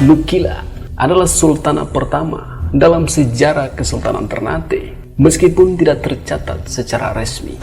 Nukila adalah sultanah pertama dalam sejarah Kesultanan Ternate, meskipun tidak tercatat secara resmi.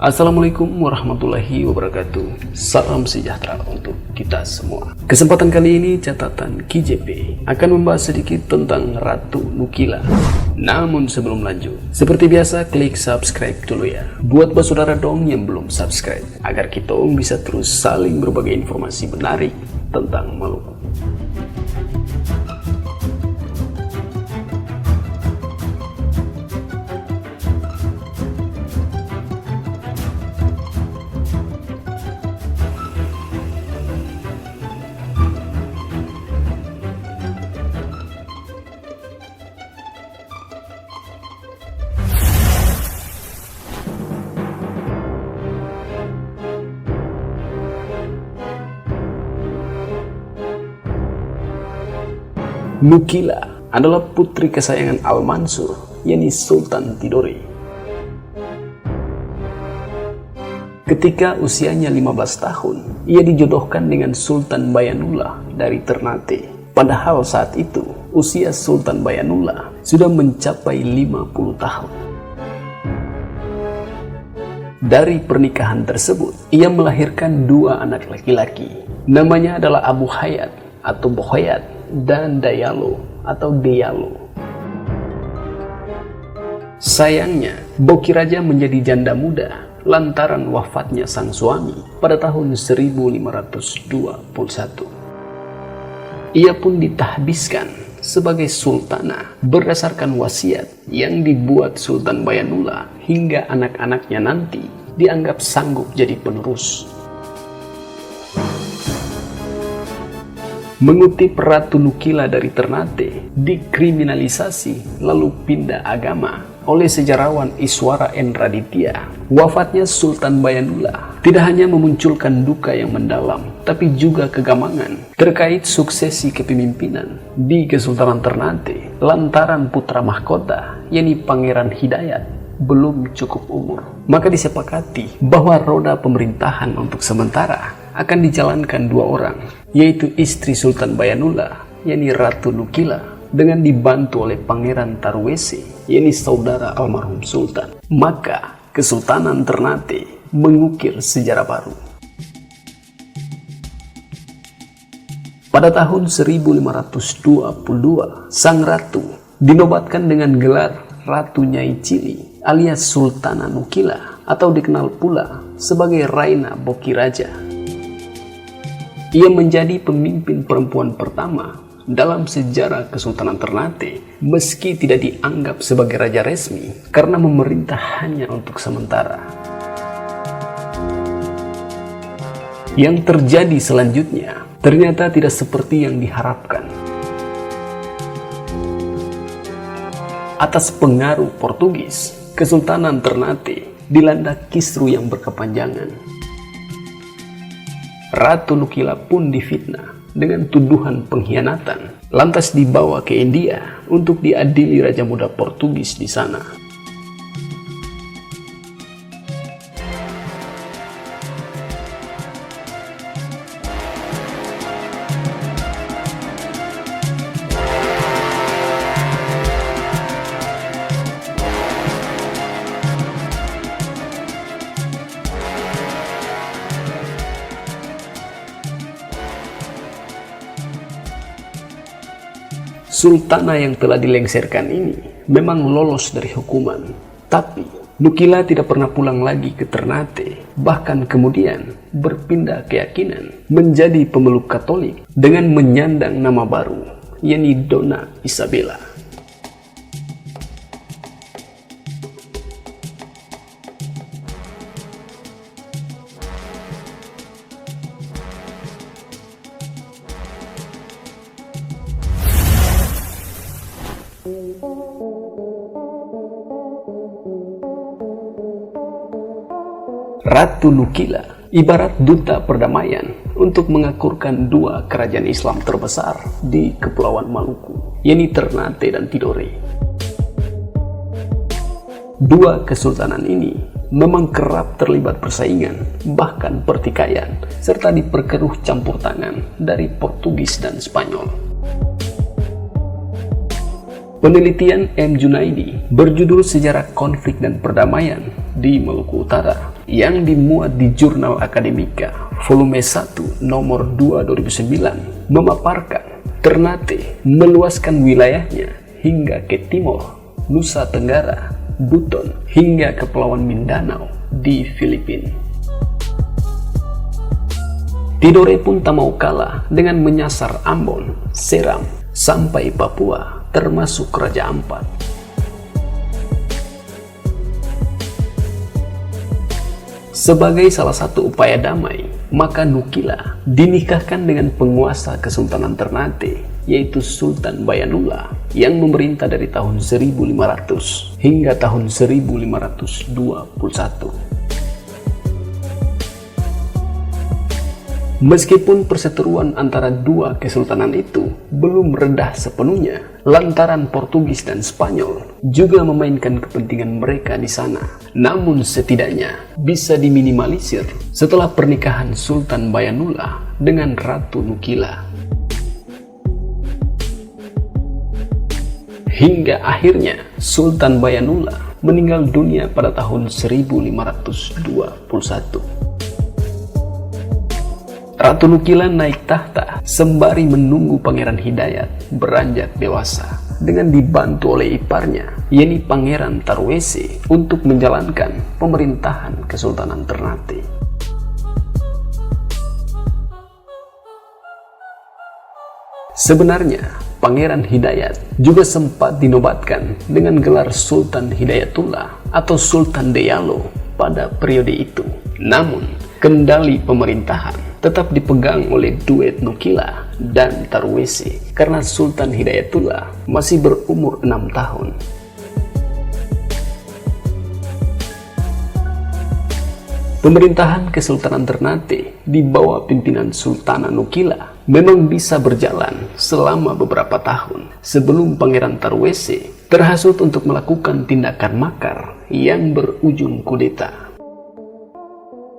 Assalamualaikum warahmatullahi wabarakatuh. Salam sejahtera untuk kita semua. Kesempatan kali ini catatan KJP akan membahas sedikit tentang Ratu Nukila. Namun sebelum lanjut, seperti biasa klik subscribe dulu ya. Buat saudara dong yang belum subscribe, agar kita bisa terus saling berbagi informasi menarik tentang Maluku. Nukila adalah putri kesayangan Al-Mansur, yakni Sultan Tidore. Ketika usianya 15 tahun, ia dijodohkan dengan Sultan Bayanullah dari Ternate. Padahal saat itu, usia Sultan Bayanullah sudah mencapai 50 tahun. Dari pernikahan tersebut, ia melahirkan dua anak laki-laki. Namanya adalah Abu Hayat atau Bohayat dan Dayalo atau Deyalo. Sayangnya, Boki Raja menjadi janda muda lantaran wafatnya sang suami pada tahun 1521. Ia pun ditahbiskan sebagai sultanah berdasarkan wasiat yang dibuat Sultan Bayanullah hingga anak-anaknya nanti dianggap sanggup jadi penerus. Mengutip Ratu Nukila dari Ternate, dikriminalisasi lalu pindah agama oleh sejarawan Iswara N. Raditya. Wafatnya Sultan Bayanullah tidak hanya memunculkan duka yang mendalam, tapi juga kegamangan terkait suksesi kepemimpinan di Kesultanan Ternate lantaran putra mahkota, yakni Pangeran Hidayat, belum cukup umur. Maka disepakati bahwa roda pemerintahan untuk sementara akan dijalankan dua orang, yaitu istri Sultan Bayanullah, yakni Ratu Nukila, dengan dibantu oleh Pangeran Tarwese, yakni saudara almarhum Sultan. Maka Kesultanan Ternate mengukir sejarah baru. Pada tahun 1522, sang ratu dinobatkan dengan gelar Ratu Nyai Cili alias Sultanah Nukila, atau dikenal pula sebagai Raina Boki Raja. Ia menjadi pemimpin perempuan pertama dalam sejarah Kesultanan Ternate, meski tidak dianggap sebagai raja resmi karena memerintah hanya untuk sementara. Yang terjadi selanjutnya ternyata tidak seperti yang diharapkan. Atas pengaruh Portugis, Kesultanan Ternate dilanda kisru yang berkepanjangan. Ratu Nukila pun difitnah dengan tuduhan pengkhianatan, lantas dibawa ke India untuk diadili Raja Muda Portugis di sana. Sultanah yang telah dilengsarkan ini memang lolos dari hukuman, tapi Nukila tidak pernah pulang lagi ke Ternate, bahkan kemudian berpindah keyakinan menjadi pemeluk Katolik dengan menyandang nama baru, yakni Donna Isabella. Ratu Nukila ibarat duta perdamaian untuk mengakurkan dua kerajaan Islam terbesar di Kepulauan Maluku, yakni Ternate dan Tidore. Dua kesultanan ini memang kerap terlibat persaingan, bahkan pertikaian, serta diperkeruh campur tangan dari Portugis dan Spanyol. Penelitian M. Junaidi berjudul Sejarah Konflik dan Perdamaian di Maluku Utara yang dimuat di Jurnal Akademika volume 1 nomor 2 2009 memaparkan Ternate meluaskan wilayahnya hingga ke timur, Nusa Tenggara, Buton, hingga Kepulauan Mindanao di Filipina. Tidore pun tak mau kalah dengan menyasar Ambon, Seram, sampai Papua, termasuk Raja Ampat. Sebagai salah satu upaya damai, maka Nukila dinikahkan dengan penguasa Kesultanan Ternate, yaitu Sultan Bayanullah, yang memerintah dari tahun 1500 hingga tahun 1521. Meskipun perseteruan antara dua kesultanan itu belum redah sepenuhnya, lantaran Portugis dan Spanyol juga memainkan kepentingan mereka di sana. Namun setidaknya bisa diminimalisir setelah pernikahan Sultan Bayanullah dengan Ratu Nukila. Hingga akhirnya Sultan Bayanullah meninggal dunia pada tahun 1521. Ratu Nukila naik tahta sembari menunggu Pangeran Hidayat beranjak dewasa dengan dibantu oleh iparnya, yaitu Pangeran Tarwese, untuk menjalankan pemerintahan Kesultanan Ternate. Sebenarnya, Pangeran Hidayat juga sempat dinobatkan dengan gelar Sultan Hidayatullah atau Sultan Deyalo pada periode itu. Namun, kendali pemerintahan tetap dipegang oleh duet Nukila dan Tarwese karena Sultan Hidayatullah masih berumur 6 tahun. Pemerintahan Kesultanan Ternate di bawah pimpinan Sultana Nukila memang bisa berjalan selama beberapa tahun sebelum Pangeran Tarwese terhasut untuk melakukan tindakan makar yang berujung kudeta.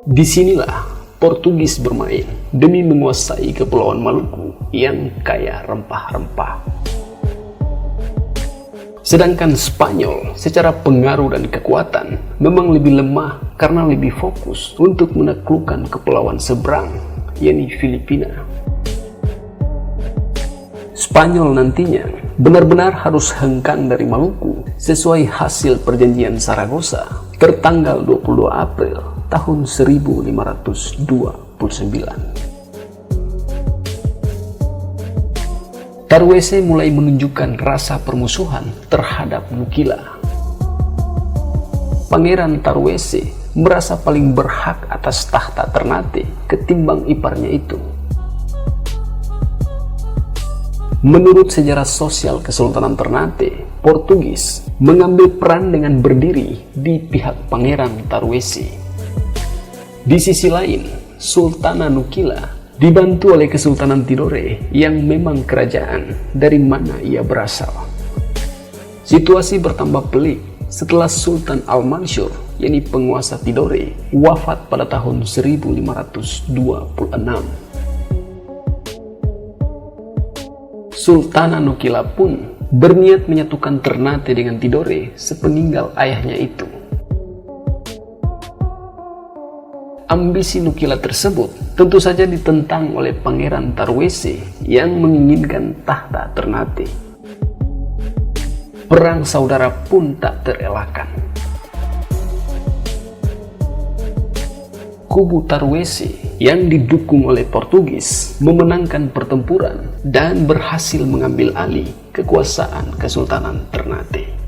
Disinilah Portugis bermain demi menguasai Kepulauan Maluku yang kaya rempah-rempah. Sedangkan Spanyol secara pengaruh dan kekuatan memang lebih lemah karena lebih fokus untuk menaklukkan kepulauan seberang, yakni Filipina. Spanyol nantinya benar-benar harus hengkang dari Maluku sesuai hasil perjanjian Saragossa tertanggal 22 April tahun 1529. Tarwese mulai menunjukkan rasa permusuhan terhadap Nukila. Pangeran Tarwese merasa paling berhak atas tahta Ternate ketimbang iparnya itu. Menurut sejarah sosial Kesultanan Ternate, Portugis mengambil peran dengan berdiri di pihak Pangeran Tarwese. Di sisi lain, Sultana Nukila dibantu oleh Kesultanan Tidore yang memang kerajaan dari mana ia berasal. Situasi bertambah pelik setelah Sultan Al-Mansur, yakni penguasa Tidore, wafat pada tahun 1526. Sultana Nukila pun berniat menyatukan Ternate dengan Tidore sepeninggal ayahnya itu. Ambisi Nukila tersebut tentu saja ditentang oleh Pangeran Tarwese yang menginginkan tahta Ternate. Perang saudara pun tak terelakkan. Kubu Tarwese yang didukung oleh Portugis memenangkan pertempuran dan berhasil mengambil alih kekuasaan Kesultanan Ternate.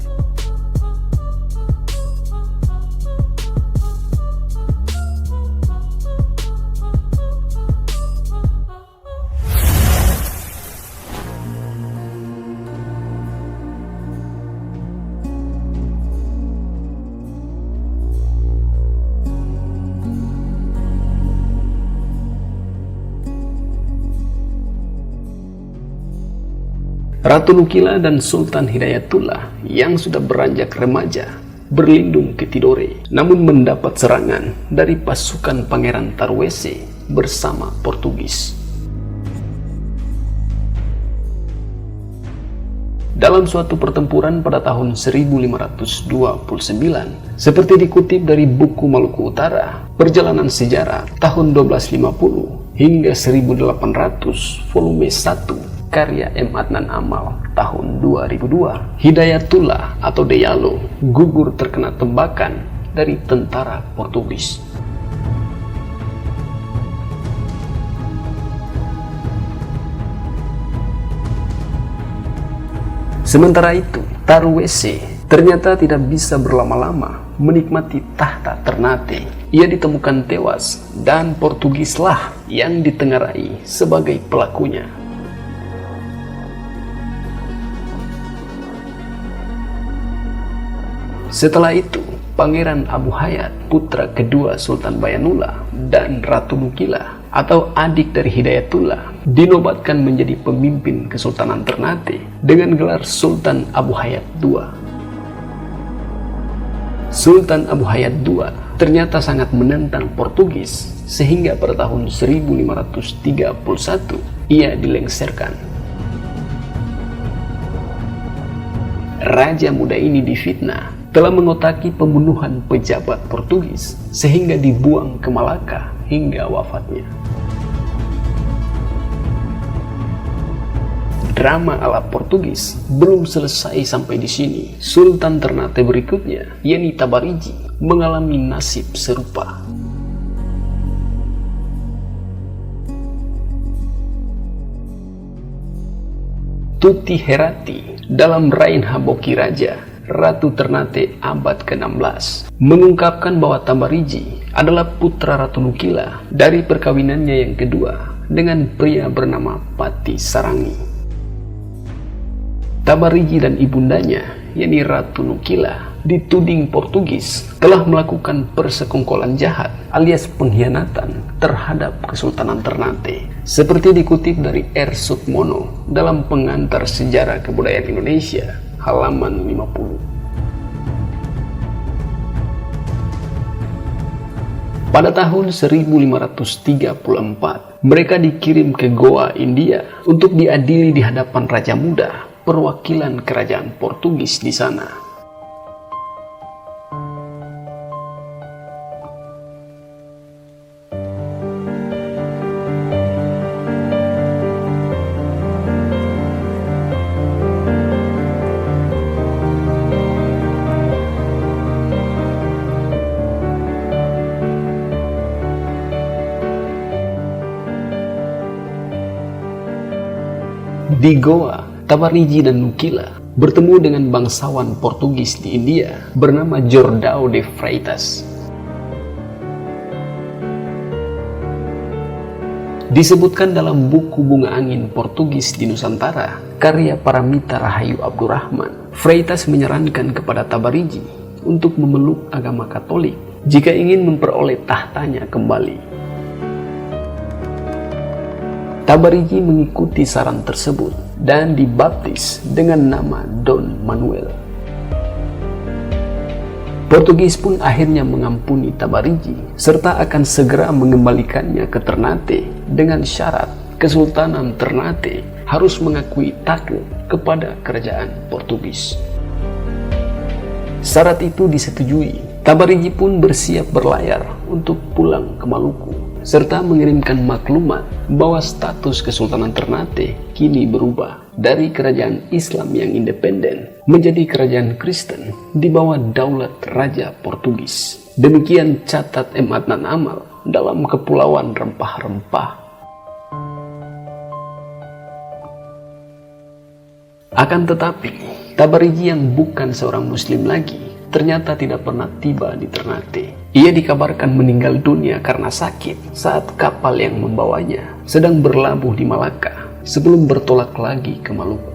Ratu Nukila dan Sultan Hidayatullah yang sudah beranjak remaja berlindung ke Tidore, namun mendapat serangan dari pasukan Pangeran Tarwese bersama Portugis. Dalam suatu pertempuran pada tahun 1529, seperti dikutip dari buku Maluku Utara, Perjalanan Sejarah tahun 1250 hingga 1800 volume 1 karya M. Adnan Amal tahun 2002, Hidayatullah atau Deyalo gugur terkena tembakan dari tentara Portugis. Sementara itu, Tarwese ternyata tidak bisa berlama-lama menikmati tahta Ternate. Ia ditemukan tewas dan Portugislah yang ditengarai sebagai pelakunya. Setelah itu, Pangeran Abu Hayat, putra kedua Sultan Bayanullah dan Ratu Nukila atau adik dari Hidayatullah, dinobatkan menjadi pemimpin Kesultanan Ternate dengan gelar Sultan Abu Hayat II. Sultan Abu Hayat II ternyata sangat menentang Portugis sehingga pada tahun 1531 ia dilengserkan. Raja muda ini difitnah telah mengotaki pembunuhan pejabat Portugis sehingga dibuang ke Malaka hingga wafatnya. Drama ala Portugis belum selesai sampai di sini. Sultan Ternate berikutnya, yakni Tabarigi, mengalami nasib serupa. Tuti Herati dalam Rain Haboki Raja, Ratu Ternate abad ke-16 mengungkapkan bahwa Tabarigi adalah putra Ratu Nukila dari perkawinannya yang kedua dengan pria bernama Pati Sarangi. Tabarigi dan ibundanya, yakni Ratu Nukila, dituding Portugis telah melakukan persekongkolan jahat alias pengkhianatan terhadap Kesultanan Ternate. Seperti dikutip dari R. Sukmono dalam Pengantar Sejarah Kebudayaan Indonesia, halaman 50. Pada tahun 1534, mereka dikirim ke Goa, India untuk diadili di hadapan Raja Muda, perwakilan kerajaan Portugis di sana. Di Goa, Tabarigi dan Nukila bertemu dengan bangsawan Portugis di India bernama Jordão de Freitas. Disebutkan dalam buku Bunga Angin Portugis di Nusantara, karya Paramita Rahayu Abdurrahman, Freitas menyarankan kepada Tabarigi untuk memeluk agama Katolik jika ingin memperoleh tahtanya kembali. Tabarigi mengikuti saran tersebut dan dibaptis dengan nama Don Manuel. Portugis pun akhirnya mengampuni Tabarigi serta akan segera mengembalikannya ke Ternate dengan syarat Kesultanan Ternate harus mengakui takluk kepada kerajaan Portugis. Syarat itu disetujui. Tabarigi pun bersiap berlayar untuk pulang ke Maluku serta mengirimkan maklumat bahwa status Kesultanan Ternate kini berubah dari kerajaan Islam yang independen menjadi kerajaan Kristen di bawah daulat Raja Portugis. Demikian catat M. Adnan Amal dalam Kepulauan Rempah-Rempah. Akan tetapi, Tabarigi yang bukan seorang Muslim lagi ternyata tidak pernah tiba di Ternate. Ia dikabarkan meninggal dunia karena sakit saat kapal yang membawanya sedang berlabuh di Malaka sebelum bertolak lagi ke Maluku.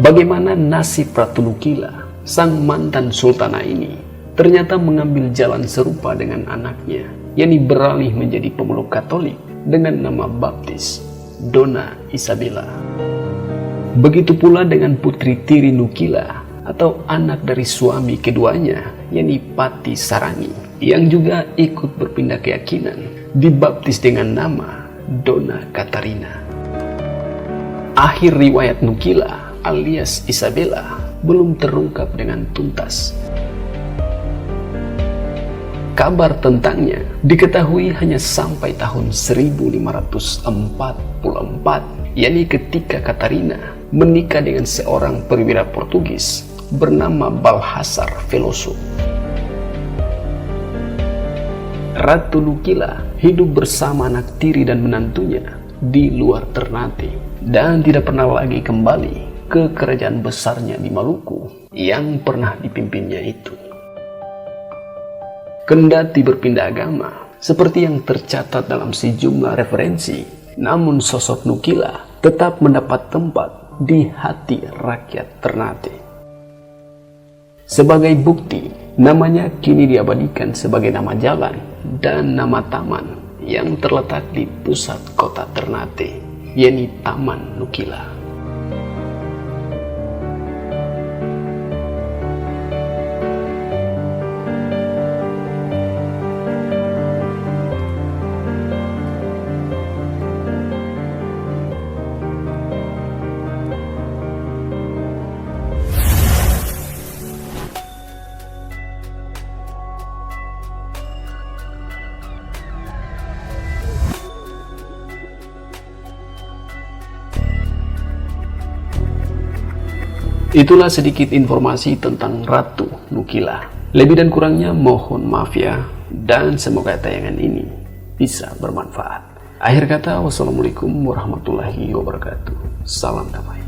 Bagaimana nasib Ratu Nukila, sang mantan sultanah ini, ternyata mengambil jalan serupa dengan anaknya, yakni beralih menjadi pemeluk Katolik dengan nama baptis Donna Isabella. Begitu pula dengan putri tiri Nukila atau anak dari suami keduanya, yakni Pati Sarangi, yang juga ikut berpindah keyakinan, dibaptis dengan nama Donna Katarina. Akhir riwayat Nukila alias Isabella belum terungkap dengan tuntas. Kabar tentangnya diketahui hanya sampai tahun 1544, yakni ketika Katarina menikah dengan seorang perwira Portugis bernama Balhasar Veloso. Ratu Nukila hidup bersama anak tiri dan menantunya di luar Ternate dan tidak pernah lagi kembali ke kerajaan besarnya di Maluku yang pernah dipimpinnya itu. Kendati berpindah agama, seperti yang tercatat dalam sejumlah referensi, namun sosok Nukila tetap mendapat tempat di hati rakyat Ternate. Sebagai bukti, namanya kini diabadikan sebagai nama jalan dan nama taman yang terletak di pusat kota Ternate, yakni Taman Nukila. Itulah sedikit informasi tentang Ratu Nukila. Lebih dan kurangnya mohon maaf ya, dan semoga tayangan ini bisa bermanfaat. Akhir kata, wassalamualaikum warahmatullahi wabarakatuh. Salam damai.